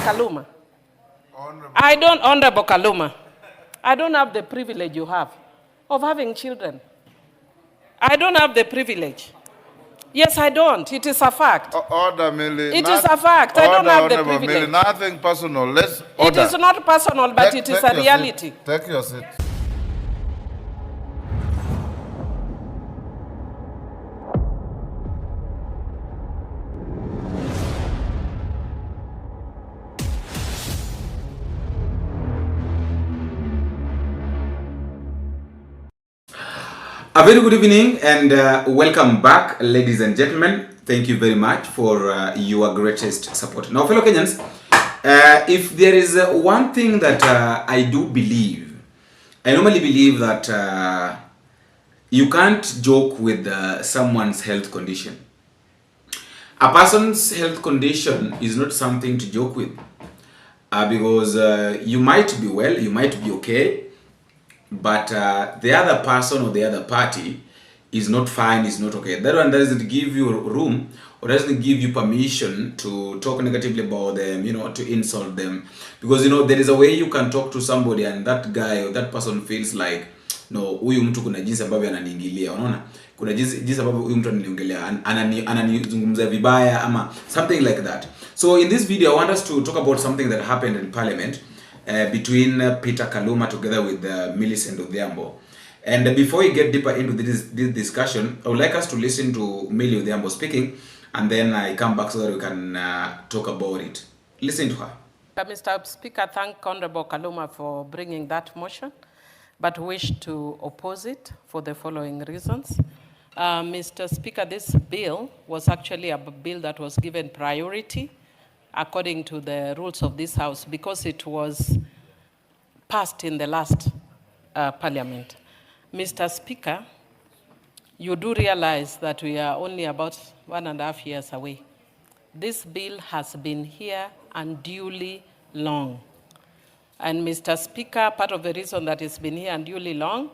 Kaluma. Honorable Kaluma, I don't have the privilege you have of having children. I don't have the privilege. Yes, I don't. It is a fact. Order, Millie. It is a fact. I don't have the privilege. Millie, nothing personal. Let's order. It is not personal, but it is a reality. Take your seat. A very good evening and welcome back, ladies and gentlemen. Thank you very much for your greatest support. Now, fellow Kenyans, if there is one thing that I do believe, I normally believe that you can't joke with someone's health condition. A person's health condition is not something to joke with because you might be well, you might be okay, but the other person or the other party is not fine, is not okay. That one doesn't give you room or doesn't give you permission to talk negatively about them, to insult them. Because, there is a way you can talk to somebody and that guy or that person feels like, no, huyu mtu kuna jinsi ambavyo ananiingilia, unaona? Kuna jinsi ambavyo huyu mtu ananiongelea, ananizungumza vibaya ama something like that. So in this video, I want us to talk about something that happened in Parliament between Peter Kaluma together with Millicent Odhiambo. And before we get deeper into this discussion, I would like us to listen to Millie Odhiambo speaking, and then I come back so that we can talk about it. Listen to her. Mr. Speaker, thank Honorable Kaluma for bringing that motion, but wish to oppose it for the following reasons. Mr. Speaker, this bill was actually a bill that was given priority according to the rules of this House, because it was passed in the last Parliament. Mr. Speaker, you do realize that we are only about 1.5 years away. This bill has been here unduly long. And Mr. Speaker, part of the reason that it's been here unduly long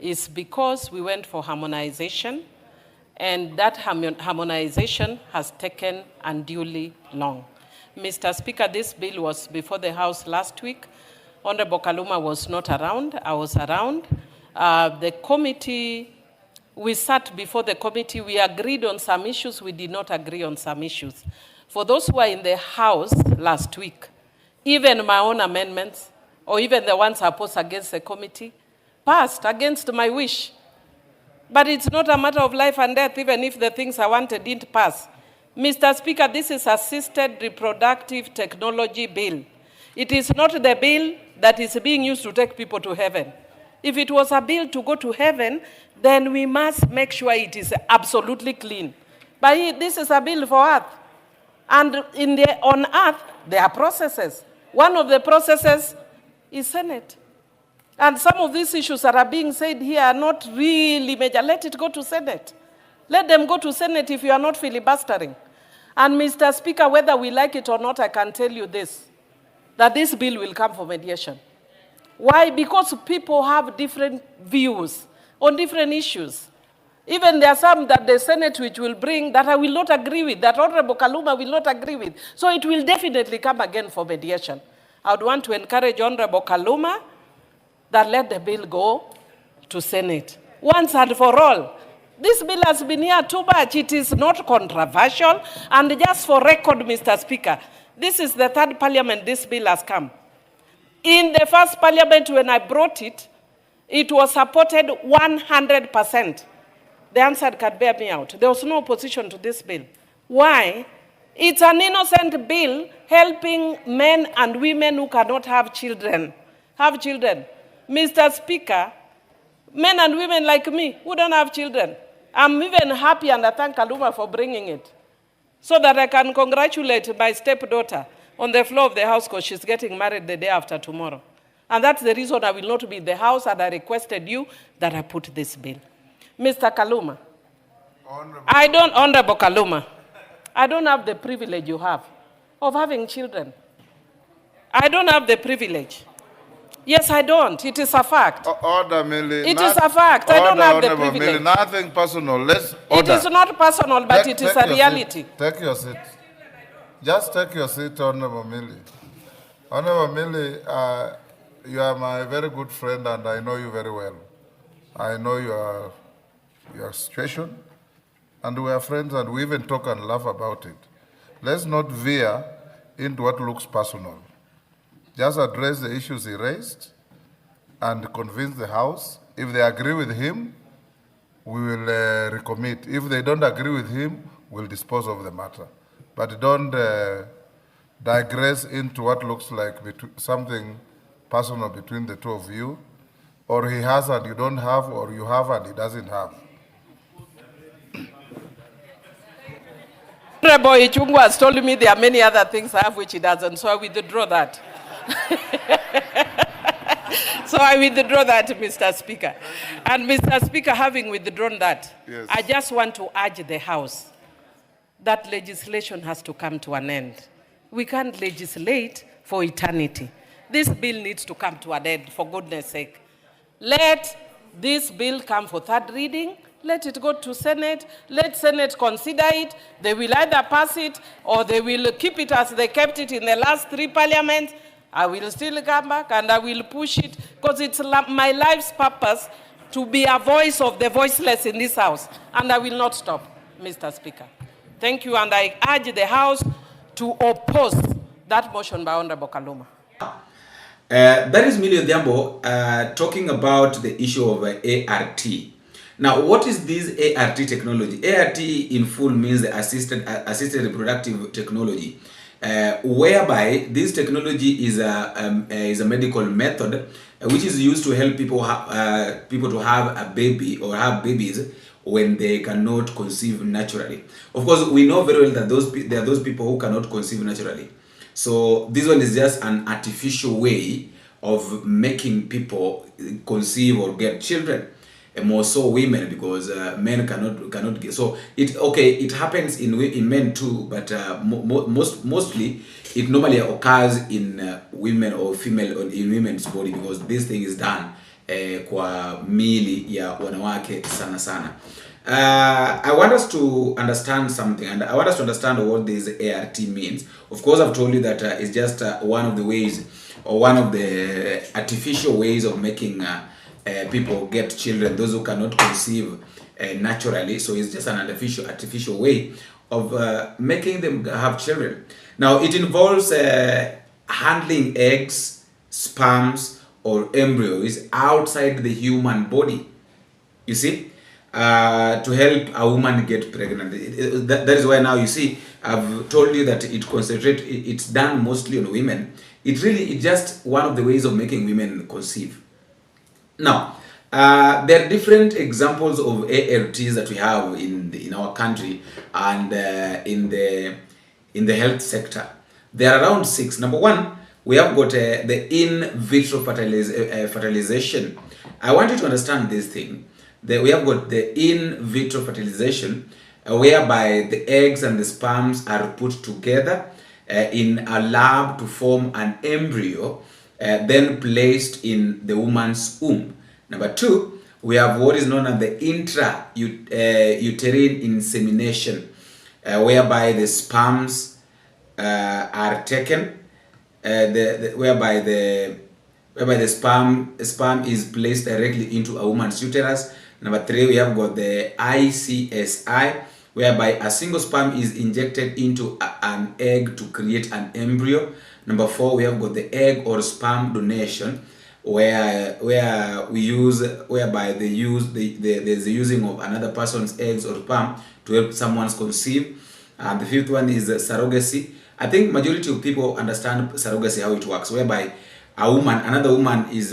is because we went for harmonization, and that harmonization has taken unduly long. Mr. Speaker, this bill was before the House last week. Honorable Kaluma was not around. I was around. The committee, we sat before the committee. We agreed on some issues. We did not agree on some issues. For those who were in the House last week, even my own amendments, or even the ones I opposed against the committee, passed against my wish. But it's not a matter of life and death, even if the things I wanted didn't pass. Mr. Speaker, this is assisted reproductive technology bill. It is not the bill that is being used to take people to heaven. If it was a bill to go to heaven, then we must make sure it is absolutely clean. But this is a bill for earth. And on earth, there are processes. One of the processes is Senate. And some of these issues that are being said here are not really major. Let it go to Senate. Let them go to Senate if you are not filibustering. And Mr. Speaker, whether we like it or not, I can tell you this, that this bill will come for mediation. Why? Because people have different views on different issues. Even there are some that the Senate which will bring that I will not agree with, that Honorable Kaluma will not agree with. So it will definitely come again for mediation. I would want to encourage Honorable Kaluma that let the bill go to Senate once and for all. This bill has been here too much. It is not controversial. And just for record, Mr. Speaker, this is the third Parliament this bill has come. In the first Parliament, when I brought it, it was supported 100%. The answer can bear me out. There was no opposition to this bill. Why? It's an innocent bill helping men and women who cannot have children. Mr. Speaker, men and women like me who don't have children, I'm even happy and I thank Kaluma for bringing it so that I can congratulate my stepdaughter on the floor of the House because she's getting married the day after tomorrow. And that's the reason I will not be in the House, and I requested you that I put this bill. Mr. Kaluma, Honorable Kaluma, I don't have the privilege you have of having children. I don't have the privilege. Yes, I don't. It is a fact. Order, Millie. It is a fact. I don't have the privilege. Millie, nothing personal. Let's order. It is not personal, but it is a reality. Take your seat. Just take your seat, Honorable Millie. Honorable Millie, you are my very good friend and I know you very well. I know your situation and we are friends and we even talk and laugh about it. Let's not veer into what looks personal. Just address the issues he raised and convince the House. If they agree with him, we will recommit. If they don't agree with him, we'll dispose of the matter. But don't digress into what looks like something personal between the two of you, or he has and you don't have, or you have and he doesn't have. Honorable Ichungwa has told me there are many other things I have which he doesn't, so I withdraw that. So I withdraw that, Mr. Speaker. And Mr. Speaker, having withdrawn that, Yes. I just want to urge the House that legislation has to come to an end. We can't legislate for eternity. This bill needs to come to an end, for goodness sake. Let this bill come for third reading. Let it go to Senate. Let Senate consider it. They will either pass it or they will keep it as they kept it in the last 3 parliaments. I will still come back and I will push it because it's my life's purpose to be a voice of the voiceless in this House. And I will not stop, Mr. Speaker. Thank you, and I urge the House to oppose that motion by Honorable Kaluma. That is Millie Odhiambo talking about the issue of ART. Now, what is this ART technology? ART in full means the assisted reproductive technology, whereby this technology is a medical method which is used to help people to have a baby or have babies when they cannot conceive naturally. Of course, we know very well that there are those people who cannot conceive naturally. So this one is just an artificial way of making people conceive or get children, and more so women, because men cannot get. So it happens in men too, but mostly it normally occurs in women or female in women's body, because this thing is done kwa mili ya wanawake sana sana. I want us to understand something, and I want us to understand what this ART means. Of course, I've told you that it's just one of the ways, or one of the artificial ways of making people get children, those who cannot conceive naturally. So it's just an artificial way of making them have children. Now, it involves handling eggs, sperms, or embryos outside the human body. You see? To help a woman get pregnant. That is why now you see, I've told you that it's done mostly on women. It's just one of the ways of making women conceive. Now, there are different examples of ARTs that we have in our country and in the health sector. There are around 6. Number 1, we have got the in vitro fertilization. I want you to understand this thing. We have got the in vitro fertilization, whereby the eggs and the sperms are put together in a lab to form an embryo, then placed in the woman's womb. Number 2, we have what is known as the intrauterine insemination, whereby the sperms are taken, whereby the sperm is placed directly into a woman's uterus. Number 3, we have got the ICSI, whereby a single sperm is injected into an egg to create an embryo. Number 4, we have got the egg or sperm donation, whereby there's the using of another person's eggs or sperm to help someone conceive. And the 5th one is surrogacy. I think majority of people understand surrogacy, how it works, whereby another woman is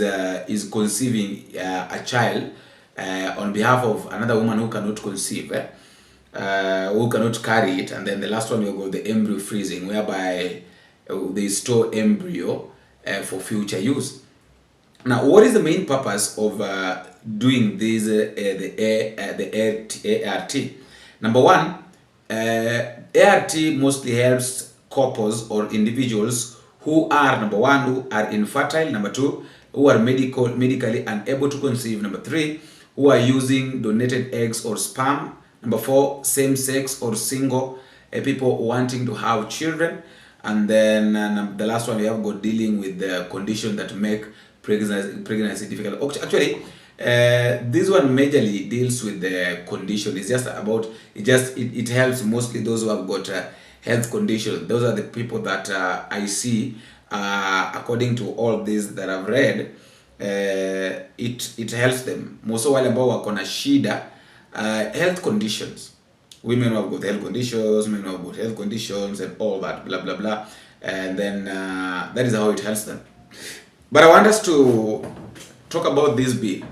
conceiving a child on behalf of another woman who cannot conceive, who cannot carry it. And then the last one, we'll go the embryo freezing, whereby they store embryo for future use. Now, what is the main purpose of doing this, the ART? Number 1, ART mostly helps couples or individuals who are, number 1, who are infertile. Number 2, who are medically unable to conceive. Number 3, who are using donated eggs or sperm. Number 4, same-sex or single people wanting to have children. And then the last one we have got dealing with the condition that make pregnancy difficult. Actually, this one majorly deals with the condition. It's just about it helps mostly those who have got health conditions. Those are the people that I see according to all this that I've read. It helps them most wale ambao wako na shida health conditions, women who have got health conditions, men who have got health conditions and all that blah blah blah, and then that is how it helps them. But I want us to talk about this bill.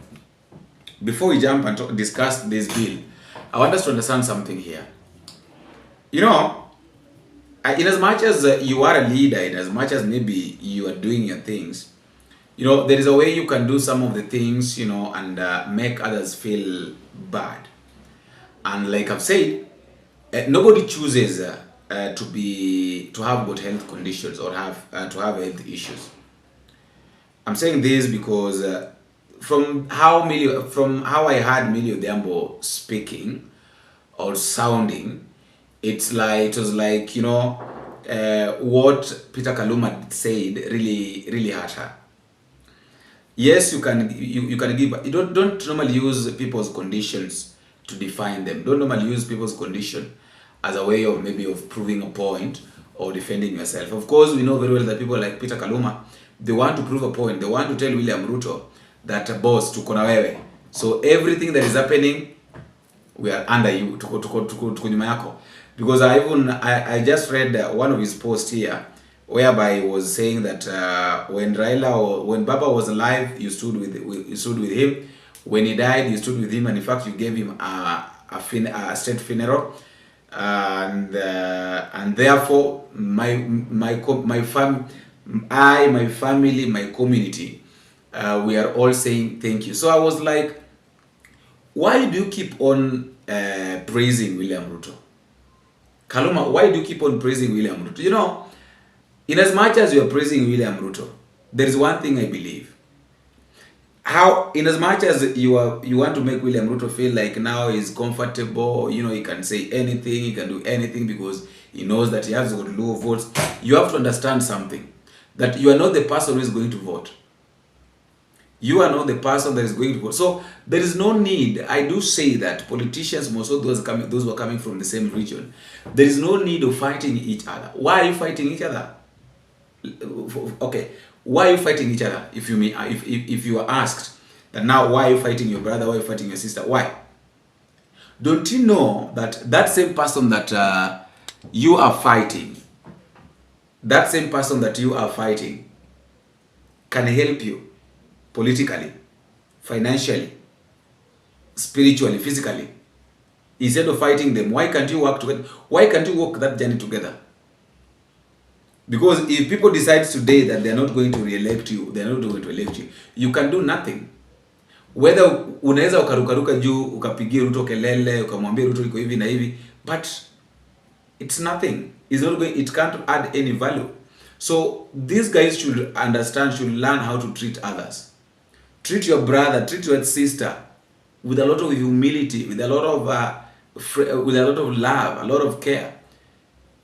Before we jump and discuss this bill, I want us to understand something here. You know, in as much as you are a leader, in as much as maybe you are doing your things, you know, there is a way you can do some of the things, you know, and make others feel bad. And like I've said, nobody chooses to have good health conditions or to have health issues. I'm saying this because from how I heard Millie Odhiambo speaking or sounding, it was like, you know, what Peter Kaluma said really hurt her. Yes, you can give. You don't normally use people's conditions to define them. Don't normally use people's condition as a way of maybe of proving a point or defending yourself. Of course, we know very well that people like Peter Kaluma, they want to prove a point. They want to tell William Ruto that boss tuko na wewe. So everything that is happening, we are under you. Tuko nyuma yako. Because I just read one of his posts here, whereby he was saying that when Baba was alive, you stood with him. When he died, you stood with him, and in fact, you gave him a state funeral. And therefore, my family, my community, we are all saying thank you. So I was like, why do you keep on praising William Ruto? Kaluma, why do you keep on praising William Ruto? You know, in as much as you are praising William Ruto, there is one thing I believe. In as much as you want to make William Ruto feel like now he's comfortable, you know, he can say anything, he can do anything because he knows that he has got low votes. You have to understand something, that you are not the person who is going to vote. You are not the person that is going to vote. So there is no need. I do say that politicians, most of those who are coming from the same region, there is no need of fighting each other. Why are you fighting each other? Okay, why are you fighting each other? If you are asked that now, why are you fighting your brother? Why are you fighting your sister? Why? Don't you know that same person that you are fighting, that same person that you are fighting can help you politically, financially, spiritually, physically? Instead of fighting them, why can't you work together? Why can't you walk that journey together? Because if people decide today that they're not going to re-elect you, they're not going to elect you, you can do nothing. Whether unaweza ukarukaruka juu, ukapigia Ruto kelele, ukamwambia Ruto iko hivi na hivi, but it's nothing. It can't add any value. So these guys should learn how to treat others. Treat your brother, treat your sister with a lot of humility, with a lot of love, a lot of care.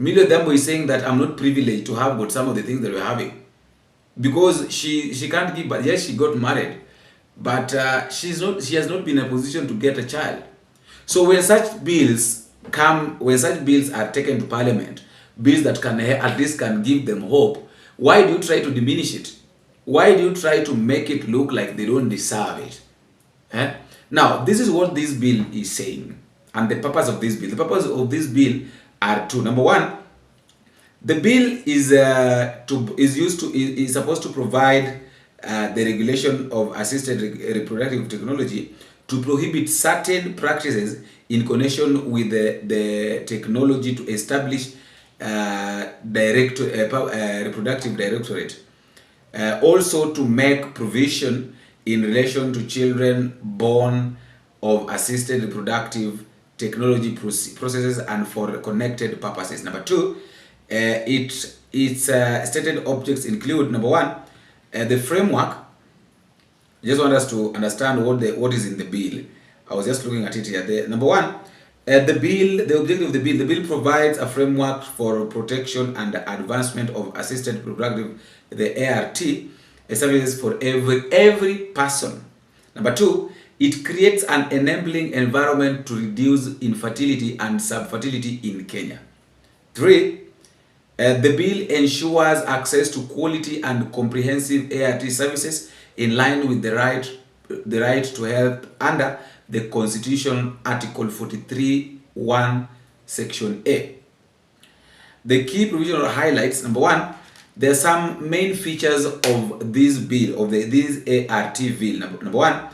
Millie Odhiambo is saying that I'm not privileged to have got some of the things that we're having, because she can't give. But yes, she got married, but she has not been in a position to get a child. So when such bills are taken to Parliament, bills that can at least can give them hope, why do you try to diminish it? Why do you try to make it look like they don't deserve it? Now, this is what this bill is saying, and the purpose of this bill. The purpose of this bill are two. Number one, the bill is supposed to provide the regulation of assisted reproductive technology to prohibit certain practices in connection with the technology to establish reproductive directorate. Also to make provision in relation to children born of assisted reproductive technology processes and for connected purposes. Number two, its stated objects include, number one, the framework. I just want us to understand what is in the bill. I was just looking at it here. Number one, the objective of the bill provides a framework for protection and advancement of assisted reproductive, the ART, services for every person. Number two, it creates an enabling environment to reduce infertility and subfertility in Kenya. Three, the bill ensures access to quality and comprehensive ART services in line with the right to health under the Constitution, Article 43(1), Section A. The key provisional highlights: number one, there are some main features of this bill, of this ART bill. Number one,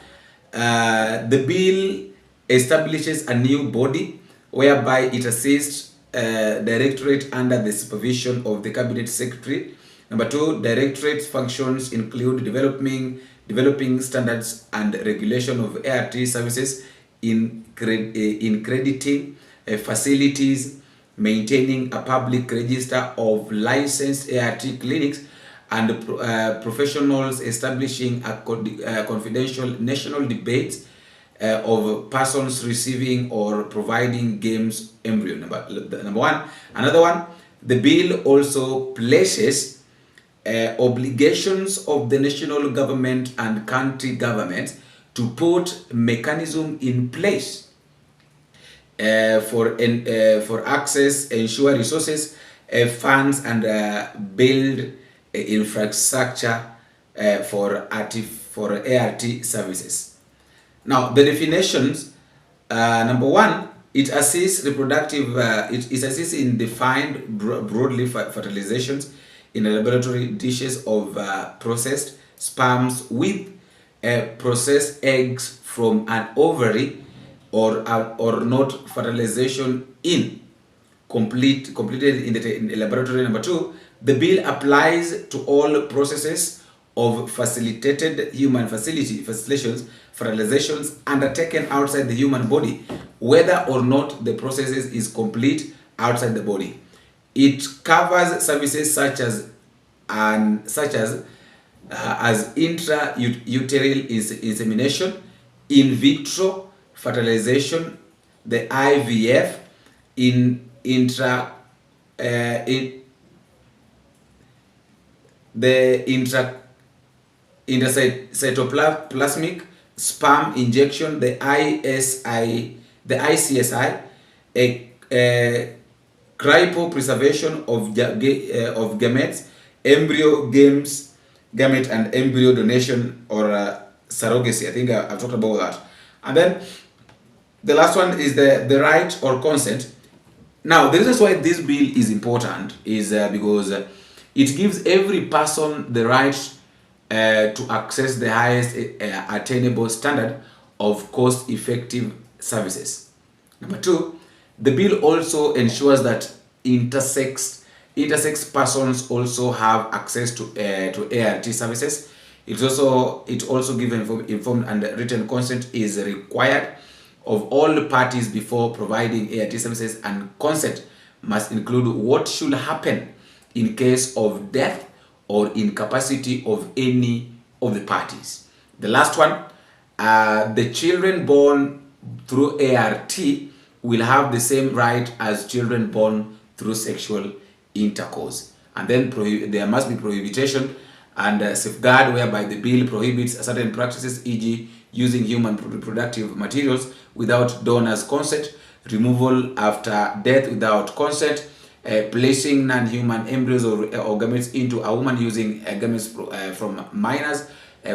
the bill establishes a new body whereby it assists directorate under the supervision of the cabinet secretary. Number two, directorate's functions include developing standards and regulation of ART services in crediting facilities, maintaining a public register of licensed ART clinics, and professionals, establishing a confidential national debate of persons receiving or providing games embryo. Number one. Another one, the bill also places obligations of the national government and country governments to put mechanism in place for access, ensure resources, funds, and build infrastructure for ART services. Now, the definitions. Number one, it assists reproductive. It assists in defined broadly fertilizations in laboratory dishes of processed sperms with processed eggs from an ovary or not fertilization in completed in the laboratory. Number two, the bill applies to all processes of facilitated human facilitations, fertilizations undertaken outside the human body, whether or not the processes is complete outside the body. It covers services such as intrauterine insemination, in vitro fertilization, the IVF, intracytoplasmic sperm injection, the ICSI, cryopreservation of gametes, embryo gamete and embryo donation or surrogacy. I think I've talked about that. And then the last one is the right or consent. Now, the reason why this bill is important is because it gives every person the right to access the highest attainable standard of cost-effective services. Number two, the bill also ensures that intersex persons also have access to ART services. It also gives informed and written consent is required of all parties before providing ART services, and consent must include what should happen in case of death or incapacity of any of the parties. The last one, the children born through ART will have the same right as children born through sexual intercourse. And then there must be prohibition and safeguard whereby the bill prohibits certain practices, e.g. using human reproductive materials without donor's consent, removal after death without consent, placing non-human embryos or gametes into a woman using gametes from minors,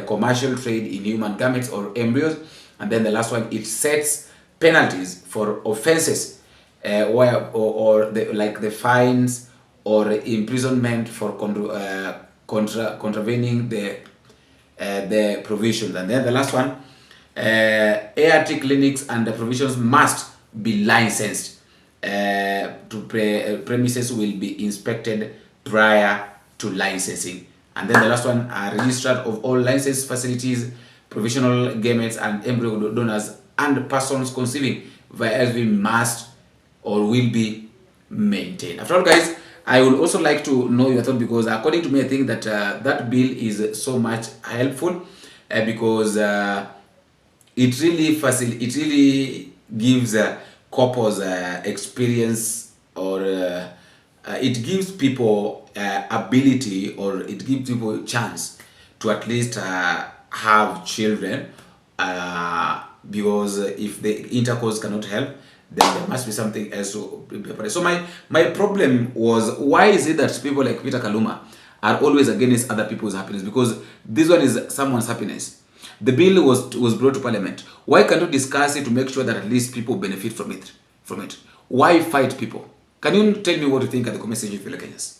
commercial trade in human gametes or embryos. And then the last one, it sets penalties for offenses like the fines or imprisonment for contravening the provisions. And then the last one, ART clinics and the provisions must be licensed. Premises will be inspected prior to licensing. And then the last one, a registrar of all licensed facilities, provisional gametes and embryo donors and persons conceiving via LV must or will be maintained. After all, guys, I would also like to know your thought, because according to me, I think that that bill is so much helpful because it really gives couples experience, or it gives people ability, or it gives people a chance to at least have children, because if the intercourse cannot help, then there must be something else to prepare. So my problem was, why is it that people like Peter Kaluma are always against other people's happiness? Because this one is someone's happiness. The bill was brought to Parliament. Why can't you discuss it to make sure that at least people benefit from it? Why fight people? Can you tell me what you think at the comment section, fellow Kenyans?